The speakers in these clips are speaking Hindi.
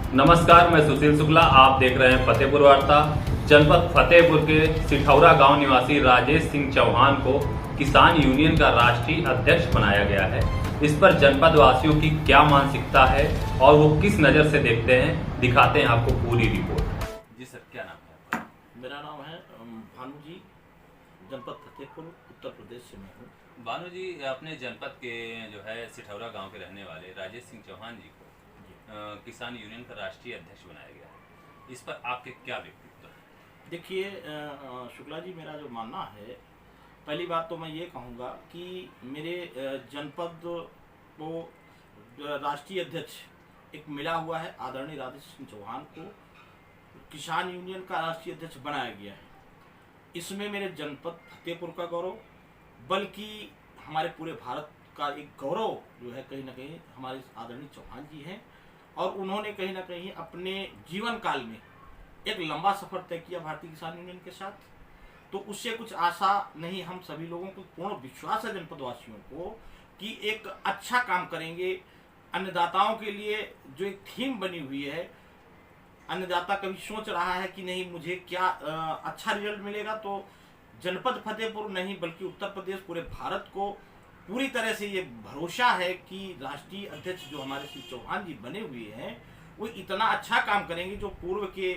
नमस्कार, मैं सुशील शुक्ला। आप देख रहे हैं फतेहपुर वार्ता। जनपद फतेहपुर के सिठौरा गांव निवासी राजेश सिंह चौहान को किसान यूनियन का राष्ट्रीय अध्यक्ष बनाया गया है। इस पर जनपद वासियों की क्या मानसिकता है और वो किस नज़र से देखते हैं, दिखाते हैं आपको पूरी रिपोर्ट। जी सर, क्या नाम है आपका? मेरा नाम है भानु जी। जनपद फतेहपुर उत्तर प्रदेश से मैं हूँ। भानु जी, अपने जनपद के जो है सिठौरा गांव के रहने वाले राजेश सिंह चौहान जी को किसान यूनियन का राष्ट्रीय अध्यक्ष बनाया गया है। इस पर आपके क्या व्यक्तित्व है? देखिए शुक्ला जी, मेरा जो मानना है, पहली बात तो मैं ये कहूँगा कि मेरे जनपद को राष्ट्रीय अध्यक्ष एक मिला हुआ है। आदरणीय राजेश सिंह चौहान को किसान यूनियन का राष्ट्रीय अध्यक्ष बनाया गया है। इसमें मेरे जनपद फतेहपुर का गौरव, बल्कि हमारे पूरे भारत का एक गौरव जो है कहीं ना कहीं हमारे आदरणीय चौहान जी हैं। और उन्होंने कहीं ना कहीं अपने जीवन काल में एक लंबा सफर तय किया भारतीय किसान यूनियन के साथ। तो उससे कुछ आशा नहीं, हम सभी लोगों को पूर्ण विश्वास है जनपद वासियों को कि एक अच्छा काम करेंगे। अन्नदाताओं के लिए जो एक थीम बनी हुई है, अन्नदाता कभी सोच रहा है कि नहीं मुझे क्या अच्छा रिजल्ट मिलेगा, तो जनपद फतेहपुर नहीं बल्कि उत्तर प्रदेश, पूरे भारत को पूरी तरह से ये भरोसा है कि राष्ट्रीय अध्यक्ष जो हमारे श्री चौहान जी बने हुए हैं वो इतना अच्छा काम करेंगे। जो पूर्व के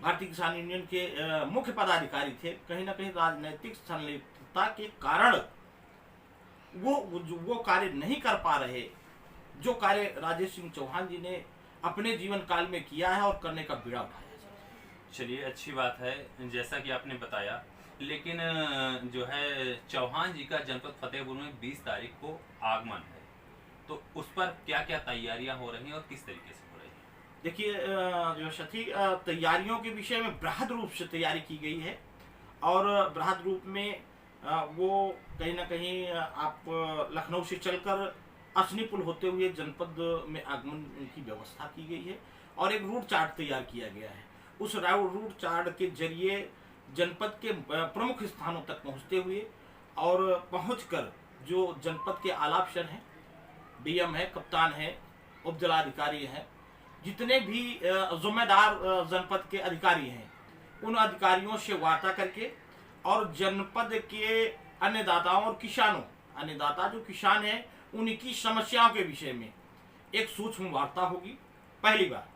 भारतीय किसान यूनियन के मुख्य पदाधिकारी थे, कहीं ना कहीं राजनीतिक संलिप्तता के कारण वो कार्य नहीं कर पा रहे, जो कार्य राजेश सिंह चौहान जी ने अपने जीवन काल में किया है और करने का बीड़ा उठाया। चलिए, अच्छी बात है जैसा कि आपने बताया। लेकिन जो है चौहान जी का जनपद फतेहपुर में 20 तारीख को आगमन है, तो उस पर क्या क्या तैयारियां हो रही हैं और किस तरीके से हो रही हैं? देखिए जो सथी तैयारियों के विषय में बृहद रूप से तैयारी की गई है। और बृहद रूप में वो कहीं ना कहीं आप लखनऊ से चलकर असनी पुल होते हुए जनपद में आगमन की व्यवस्था की गई है और एक रूट चार्ट तैयार किया गया है। उस रूट चार्ट के जरिए जनपद के प्रमुख स्थानों तक पहुंचते हुए और पहुंचकर जो जनपद के आला अफसर हैं, डीएम है, कप्तान है, उप जिलाधिकारी हैं, जितने भी जिम्मेदार जनपद के अधिकारी हैं, उन अधिकारियों से वार्ता करके और जनपद के अन्नदाताओं और किसानों, अन्नदाता जो किसान हैं, उनकी समस्याओं के विषय में एक सूक्ष्म वार्ता होगी पहली बार।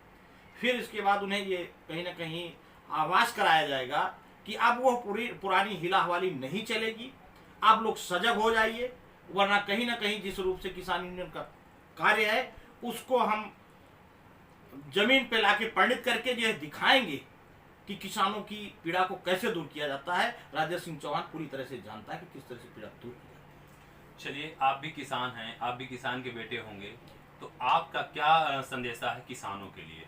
फिर इसके बाद उन्हें ये कहीं ना कहीं आवाज कराया जाएगा कि अब वो पूरी पुरानी हिला हवाली नहीं चलेगी, आप लोग सजग हो जाइए, वरना कहीं ना कहीं जिस रूप से किसान यूनियन का कार्य है उसको हम जमीन पे लाके परिणित करके जो है दिखाएंगे कि किसानों की पीड़ा को कैसे दूर किया जाता है। राजेश सिंह चौहान पूरी तरह से जानता है कि किस तरह से पीड़ा दूर की जाती है। चलिए, आप भी किसान हैं, आप भी किसान के बेटे होंगे, तो आपका क्या संदेशा है किसानों के लिए?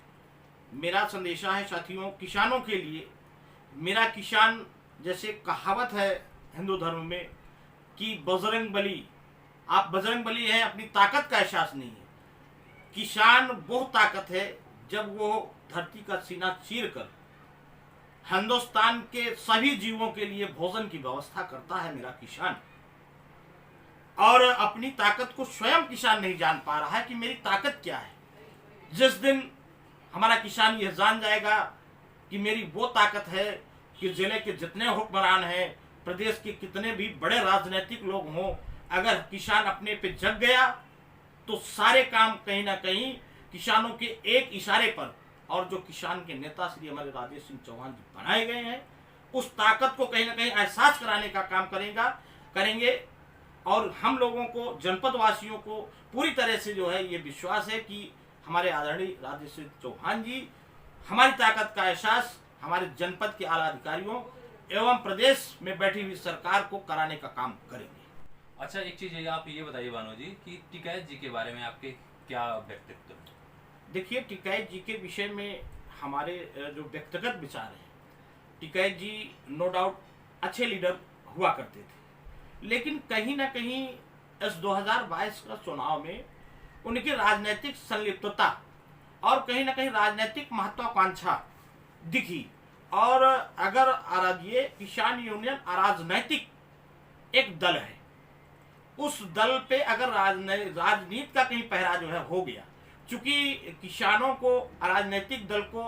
मेरा संदेशा है साथियों, किसानों के लिए, मेरा किसान, जैसे कहावत है हिंदू धर्म में कि बजरंग बली, आप बजरंग बली हैं, अपनी ताकत का एहसास नहीं है। किसान वो ताकत है जब वो धरती का सीना चीर कर हिंदुस्तान के सभी जीवों के लिए भोजन की व्यवस्था करता है मेरा किसान। और अपनी ताकत को स्वयं किसान नहीं जान पा रहा है कि मेरी ताकत क्या है। जिस दिन हमारा किसान यह जान जाएगा कि मेरी वो ताकत है कि जिले के जितने हुक्मरान हैं, प्रदेश के कितने भी बड़े राजनीतिक लोग हों, अगर किसान अपने पे जग गया तो सारे काम कहीं ना कहीं किसानों के एक इशारे पर, और जो किसान के नेता श्री हमारे राजेश सिंह चौहान जी बनाए गए हैं, उस ताकत को कहीं ना कहीं एहसास कराने का काम करेंगे। और हम लोगों को, जनपद वासियों को पूरी तरह से जो है ये विश्वास है कि हमारे आदरणीय राजेश सिंह चौहान जी हमारी ताकत का एहसास हमारे जनपद के आला अधिकारियों एवं प्रदेश में बैठी हुई सरकार को कराने का काम करेंगे। अच्छा, एक चीज आप ये बताइए भानु जी कि टिकैत जी के बारे में आपके क्या व्यक्तित्व है? देखिए, टिकैत जी के विषय में हमारे जो व्यक्तिगत विचार हैं, टिकैत जी नो डाउट अच्छे लीडर हुआ करते थे, लेकिन कहीं ना कहीं इस 2022 का चुनाव में उनकी राजनीतिक संलिप्तता और कहीं ना कहीं राजनीतिक महत्वाकांक्षा दिखी। और अगर ये किसान यूनियन अराजनैतिक एक दल है, उस दल पे अगर राजनीति का कहीं पहरा जो है हो गया, चूंकि किसानों को, राजनीतिक दल को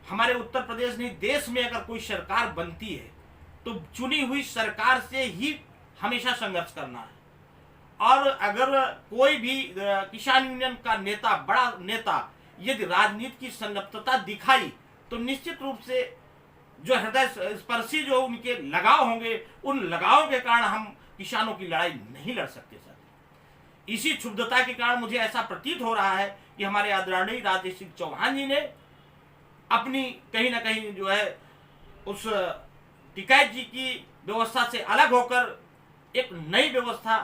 हमारे उत्तर प्रदेश नहीं देश में अगर कोई सरकार बनती है तो चुनी हुई सरकार से ही हमेशा संघर्ष करना है। और अगर कोई भी किसान यूनियन का नेता, बड़ा नेता यदि राजनीति की संलिप्तता दिखाई तो निश्चित रूप से जो हृदय स्पर्शी जो उनके लगाव होंगे, उन लगाव के कारण हम किसानों की लड़ाई नहीं लड़ सकते सर। इसी क्षुब्धता के कारण मुझे ऐसा प्रतीत हो रहा है कि हमारे आदरणीय राजेश सिंह चौहान जी ने अपनी कहीं ना कहीं जो है उस टिकैत जी की व्यवस्था से अलग होकर एक नई व्यवस्था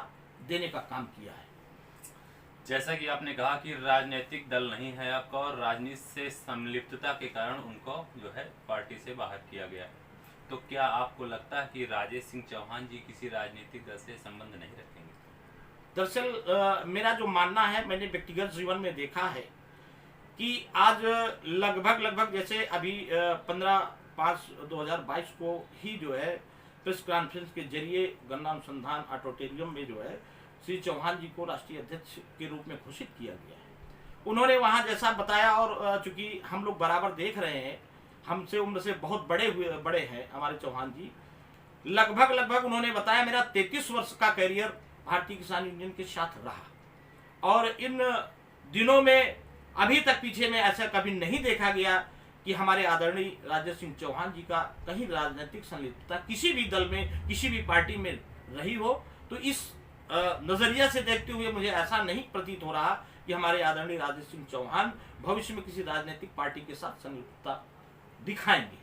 देने का काम किया है। जैसा कि आपने कहा कि राजनीतिक दल नहीं है आपका और राजनीति से संलिप्तता के कारण उनको जो है पार्टी से बाहर किया गया है, तो क्या आपको लगता है कि राजेश सिंह चौहान जी किसी राजनीतिक दल से संबंध नहीं रखेंगे? दरअसल मेरा जो मानना है, मैंने व्यक्तिगत जीवन में देखा है कि आज लगभग जैसे अभी 15/5/2022 को ही जो है प्रेस कॉन्फ्रेंस के जरिए गन्ना अनुसंधान ऑडिटोरियम में जो है श्री चौहान जी को राष्ट्रीय अध्यक्ष के रूप में घोषित किया गया है। उन्होंने वहां जैसा बताया, और चूंकि हम लोग बराबर देख रहे हैं, हमसे उम्र से बहुत बड़े हैं हमारे चौहान जी, लगभग उन्होंने बताया मेरा 33 वर्ष का करियर भारतीय किसान यूनियन के साथ रहा और इन दिनों में अभी तक पीछे में ऐसा कभी नहीं देखा गया कि हमारे आदरणीय राजेश सिंह चौहान जी का कहीं राजनीतिक संलिप्तता किसी भी दल में, किसी भी पार्टी में रही हो। तो इस नजरिया से देखते हुए मुझे ऐसा नहीं प्रतीत हो रहा कि हमारे आदरणीय राजेश सिंह चौहान भविष्य में किसी राजनीतिक पार्टी के साथ संलिप्तता दिखाएंगे।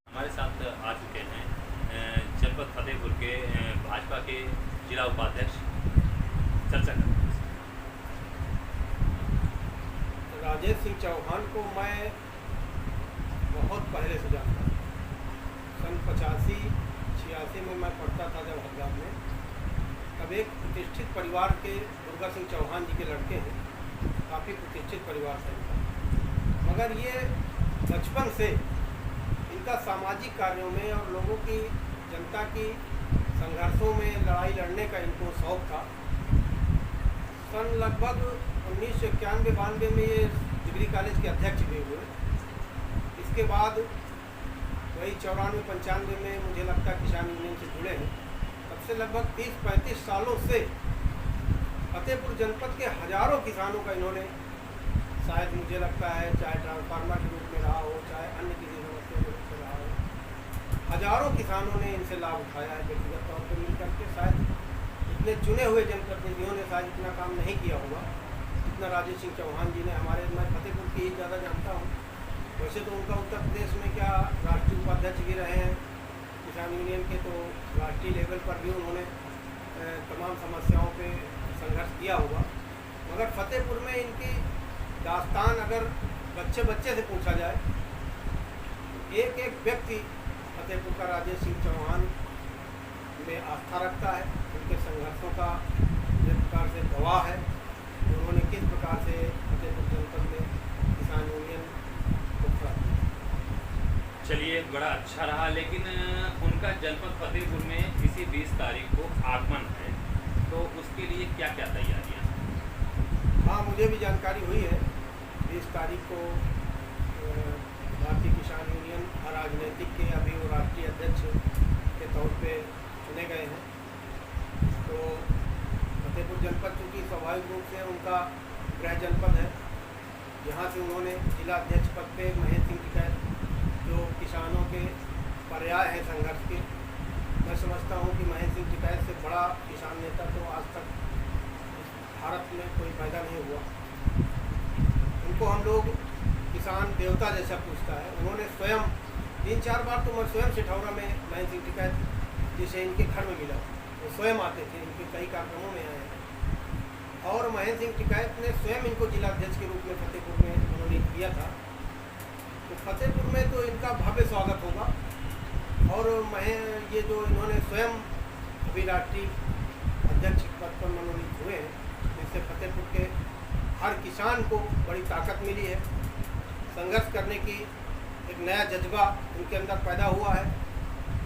हमारे साथ आ चुके हैं जनपद फतेहपुर के भाजपा के जिला उपाध्यक्ष, चर्चा करते हैं। राजेश सिंह चौहान को मैं बहुत पहले से जानता हूँ। सन 85-86 में मैं पढ़ता था जब हरगाम में, तब एक प्रतिष्ठित परिवार के दुर्गा सिंह चौहान जी के लड़के हैं, काफ़ी प्रतिष्ठित परिवार था इनका, मगर ये बचपन से इनका सामाजिक कार्यों में और लोगों की, जनता की संघर्षों में लड़ाई लड़ने का इनको शौक था। सन लगभग 1991-92 में ये डिग्री कॉलेज के अध्यक्ष भी हुए। इसके बाद वही 94-95 में मुझे लगता है किसान यूनियन से जुड़े हैं। तब से लगभग 30-35 सालों से फतेहपुर जनपद के हजारों किसानों का इन्होंने, शायद मुझे लगता है चाहे ट्रांसफार्मर के रूप में रहा हो, चाहे अन्य किसी समस्या के रूप में रहा हो, हजारों किसानों ने इनसे लाभ उठाया है व्यक्तिगत तौर पर मिल करके। शायद इतने चुने हुए जनप्रतिनिधियों ने शायद इतना काम नहीं किया होगा जितना राजेश सिंह चौहान जी ने। हमारे, मैं फतेहपुर की ही ज़्यादा जानता हूँ, वैसे तो उनका उत्तर प्रदेश में क्या राष्ट्रीय उपाध्यक्ष भी रहे हैं किसान यूनियन के, तो राष्ट्रीय लेवल पर भी उन्होंने तमाम समस्याओं पे संघर्ष किया होगा। मगर फतेहपुर में इनकी दास्तान अगर बच्चे से पूछा जाए, एक व्यक्ति फतेहपुर का राजेश सिंह चौहान में आस्था रखता है, उनके संघर्षों का जिस प्रकार से गवाह है, उन्होंने किस प्रकार से फतेहपुर जनपद में किसान यूनियन को खड़ा किया। चलिए, बड़ा अच्छा रहा, लेकिन उनका जनपद फतेहपुर में इसी 20 तारीख को आगमन है, तो उसके लिए क्या क्या तैयारियां? हाँ, मुझे भी जानकारी हुई है। 20 तारीख को भारतीय किसान यूनियन राजनीतिक के अभी वो राष्ट्रीय अध्यक्ष के तौर पे चुने गए हैं। तो फतेहपुर जनपद चूँकि स्वाभाविक रूप से उनका गृह जनपद है, यहाँ से उन्होंने जिला अध्यक्ष पद पे महेश सिंह टिकैत, जो किसानों के पर्याय हैं संघर्ष के, मैं समझता हूँ कि महेश सिंह टिकैत से बड़ा किसान नेता तो आज तक भारत में कोई पैदा नहीं हुआ। उनको हम लोग किसान देवता जैसा पूछता है। उन्होंने स्वयं 3-4 बार तो मैं स्वयं सिठौरा में महेश सिंह टिकैत जिसे इनके घर में मिला, वो स्वयं आते थे, इनके कई कार्यक्रमों में आए हैं। और महेश सिंह टिकैत ने स्वयं इनको जिलाध्यक्ष के रूप में फतेहपुर में मनोनीत किया था। तो फतेहपुर में तो इनका भव्य स्वागत होगा। और ये जो इन्होंने स्वयं अभी राष्ट्रीय अध्यक्ष पद पर मनोनीत हुए हैं, इससे फतेहपुर के हर किसान को बड़ी ताकत मिली है। संघर्ष करने की एक नया जज्बा उनके अंदर पैदा हुआ है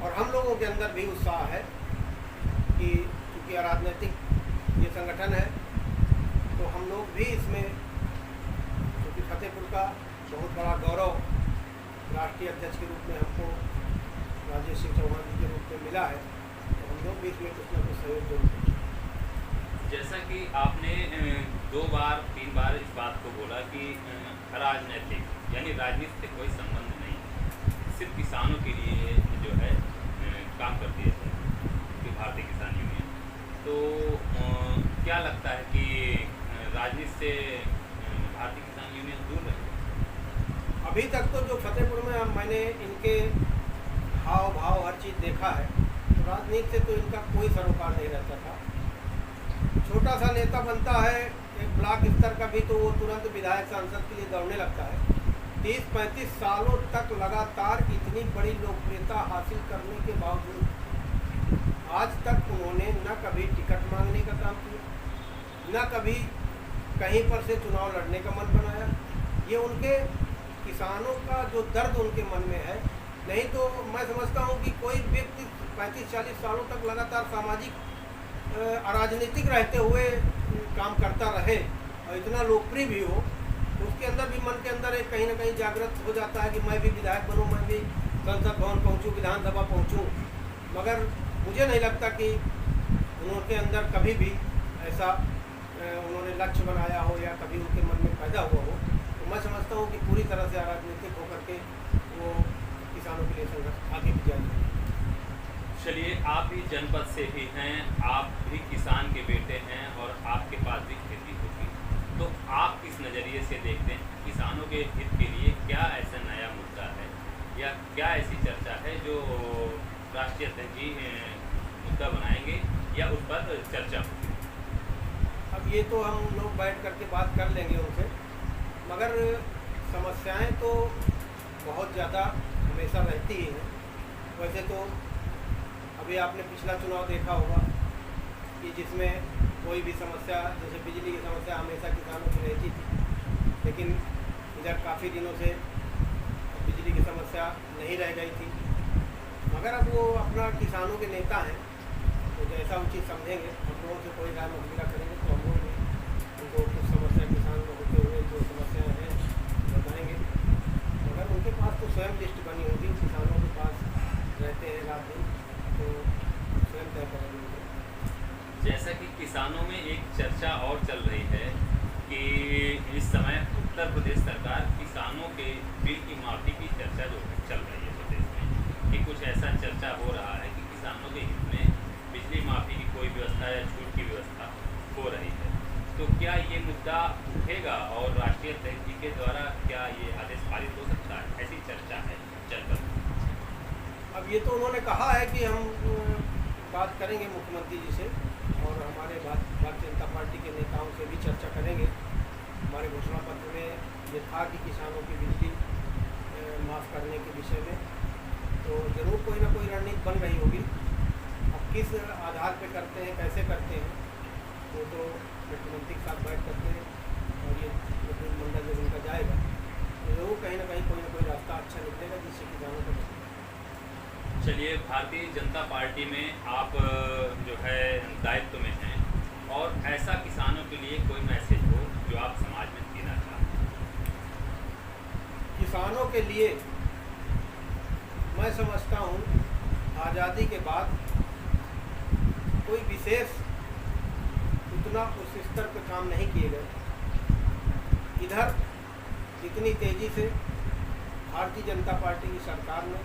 और हम लोगों के अंदर भी उत्साह है कि चूँकि राजनीतिक ये संगठन है, तो हम लोग भी इसमें का बहुत बड़ा गौरव राष्ट्रीय अध्यक्ष के रूप में हमको राजेश सिंह चौहान जी के रूप में मिला है, तो हम लोग भी इसमें कुछ ना कुछ सहयोग जरूर करेंगे। जैसा कि आपने 2 बार 3 बार इस बात को बोला कि राजनीतिक यानी राजनीति से कोई संबंध नहीं, सिर्फ किसानों के लिए जो है काम करती है कि भारतीय किसान यूनियन। तो क्या लगता है कि राजनीति से भारतीय किसान यूनियन दूर रहे? अभी तक तो जो फतेहपुर में मैंने इनके हाव भाव हर चीज़ देखा है, तो राजनीति से तो इनका कोई सरोकार नहीं रहता था। छोटा सा नेता बनता है एक ब्लॉक स्तर का भी, तो वो तुरंत विधायक सांसद के लिए दौड़ने लगता है। 30-35 सालों तक लगातार इतनी बड़ी लोकप्रियता हासिल करने के बावजूद आज तक उन्होंने न कभी टिकट मांगने का काम किया, न कभी कहीं पर से चुनाव लड़ने का मन बनाया। ये उनके किसानों का जो दर्द उनके मन में है, नहीं तो मैं समझता हूँ कि कोई व्यक्ति 35-40 सालों तक लगातार सामाजिक अराजनीतिक रहते हुए काम करता रहे और इतना लोकप्रिय भी हो, उसके अंदर भी मन के अंदर एक कहीं ना कहीं जागृत हो जाता है कि मैं भी विधायक बनूं, मैं भी संसद भवन पहुंचूं, विधानसभा पहुंचूं। मगर मुझे नहीं लगता कि उनके अंदर कभी भी ऐसा उन्होंने लक्ष्य बनाया हो या कभी उनके मन में पैदा हुआ हो। तो मैं समझता हूँ कि पूरी तरह से अराजनीतिक होकर के वो किसानों के लिए संघर्ष आगे भी जारी। चलिए, आप भी जनपद से ही हैं, आप भी किसान के बेटे हैं और आपके पास भी खेती होगी, तो आप किस नज़रिए से देखते हैं किसानों के हित के लिए क्या ऐसा नया मुद्दा है या क्या ऐसी चर्चा है जो राष्ट्रीय अध्यक्ष जी मुद्दा बनाएंगे या उस पर चर्चा होगी? अब ये तो हम लोग बैठ करके बात कर लेंगे उनसे, मगर समस्याएं तो बहुत ज़्यादा हमेशा रहती ही हैं। वैसे तो अभी आपने पिछला चुनाव देखा होगा कि जिसमें कोई भी समस्या, जैसे बिजली की समस्या हमेशा किसानों की रहती थी, लेकिन इधर काफ़ी दिनों से बिजली की समस्या नहीं रह गई थी। मगर अब वो अपना किसानों के नेता हैं, तो जैसा उचित समझेंगे हम लोगों से कोई राय मशविरा करेंगे तो हम लोग भी उनको कुछ समस्या किसान में होते हुए जो समस्याएँ हैं बताएँगे। मगर उनके पास तो स्वयं लिस्ट बनी होगी, किसानों के पास रहते हैं रात दिन, तो स्वयं तय करेंगे। जैसा कि किसानों में एक चर्चा और चल रही है कि इस समय उत्तर प्रदेश सरकार किसानों के बिल की माफ़ी की चर्चा जो चल रही है प्रदेश में, कि कुछ ऐसा चर्चा हो रहा है कि किसानों के हित में बिजली माफ़ी की कोई व्यवस्था या छूट की व्यवस्था हो रही है। तो क्या ये मुद्दा उठेगा और राष्ट्रीय अध्यक्ष जी के द्वारा क्या ये आदेश पारित हो सकता है? ऐसी चर्चा है जनपद। अब ये तो उन्होंने कहा है कि हम बात करेंगे मुख्यमंत्री जी से और हमारे भारतीय जनता पार्टी के नेताओं से भी चर्चा करेंगे। हमारे घोषणा पत्र में ये था कि किसानों की बिजली माफ़ करने के विषय में, तो ज़रूर कोई ना कोई रणनीति बन रही होगी। अब किस आधार पे करते हैं, कैसे करते हैं, वो तो मुख्यमंत्री के साथ बैठ करते हैं और ये मंत्रिमंडल जब उनका जाएगा तो ज़रूर कहीं ना कोई रास्ता अच्छा निकलेगा जिससे किसानों को। चलिए, भारतीय जनता पार्टी में आप जो है दायित्व में हैं और ऐसा किसानों के लिए कोई मैसेज हो जो आप समाज में देना चाहते हैं? किसानों के लिए मैं समझता हूँ आज़ादी के बाद कोई विशेष उतना उस स्तर पर काम नहीं किए गए। इधर जितनी तेज़ी से भारतीय जनता पार्टी की सरकार ने,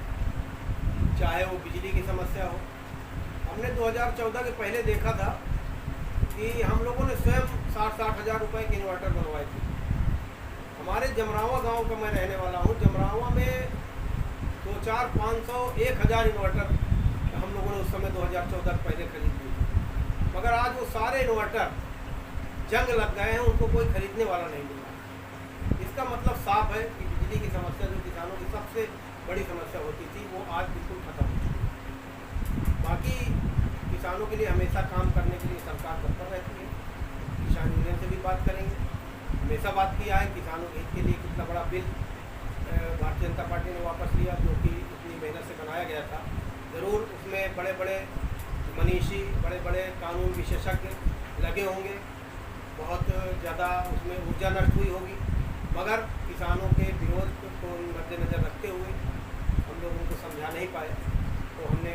चाहे वो बिजली की समस्या हो, हमने 2014 के पहले देखा था कि हम लोगों ने स्वयं 60-60 हज़ार रुपये के इन्वर्टर बनवाए थे। हमारे जमरावा गांव का मैं रहने वाला हूं, जमरावा में 2-4-500-1000 इन्वर्टर हम लोगों ने उस समय 2014 के पहले खरीद लिए थे। मगर आज वो सारे इन्वर्टर जंग लग गए हैं, उनको कोई खरीदने वाला नहीं मिल रहा। इसका मतलब साफ है कि बिजली की समस्या जो किसानों की सबसे बड़ी समस्या होती थी वो आज बिल्कुल खत्म हो चुकी है। बाकी किसानों के लिए हमेशा काम करने के लिए सरकार तत्पर रहती है। किसान यूनियन से भी बात करेंगे, हमेशा बात किया है किसानों के हित के लिए। कितना बड़ा बिल भारतीय जनता पार्टी ने वापस लिया जो कि इतनी मेहनत से बनाया गया था। ज़रूर उसमें बड़े बड़े मनीषी, बड़े बड़े कानून विशेषज्ञ लगे होंगे, बहुत ज़्यादा उसमें ऊर्जा नष्ट हुई होगी, मगर किसानों मद्देनज़र रखते हुए हम लोग उनको समझा नहीं पाए। तो हमने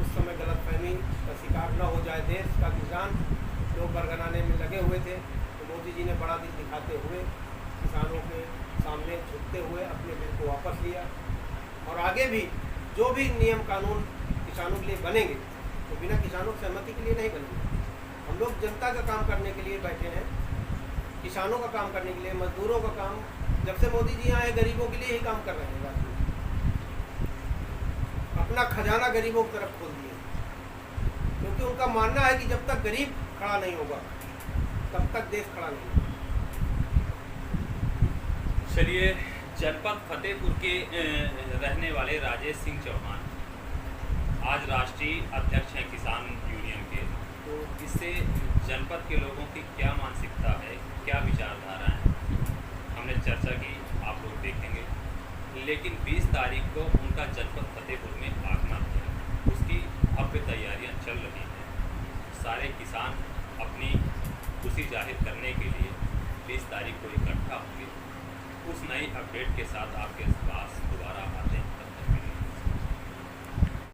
उस समय गलतफहमी का शिकार न हो जाए देश का किसान, लोग बरगलाने में लगे हुए थे। तो मोदी जी ने बड़ा दिल दिखाते हुए किसानों के सामने झुकते हुए अपने बिल को वापस लिया। और आगे भी जो भी नियम कानून किसानों के लिए बनेंगे तो बिना किसानों की सहमति के लिए नहीं बनेंगे। हम लोग जनता का काम करने के लिए बैठे हैं, किसानों का काम करने के लिए, मजदूरों का काम। जब से मोदी जी आए गरीबों के लिए ही काम कर रहे हैं राज्य में। अपना खजाना गरीबों की तरफ खोल दिए, क्योंकि उनका मानना है कि जब तक गरीब खड़ा नहीं होगा तब तक देश खड़ा नहीं होगा। चलिए, जनपद फतेहपुर के रहने वाले राजेश सिंह चौहान आज राष्ट्रीय अध्यक्ष हैं किसान यूनियन के। तो इससे जनपद के लोगों की क्या मानसिकता है, क्या विचारधारा है, हमने चर्चा की, आप लोग देखेंगे। लेकिन 20 तारीख को उनका जनपद फतेहपुर में आगमन है, उसकी भव्य तैयारियां चल रही हैं। सारे किसान अपनी खुशी जाहिर करने के लिए 20 तारीख को इकट्ठा होंगे। उस नई अपडेट के साथ आपके पास दोबारा आते हैं।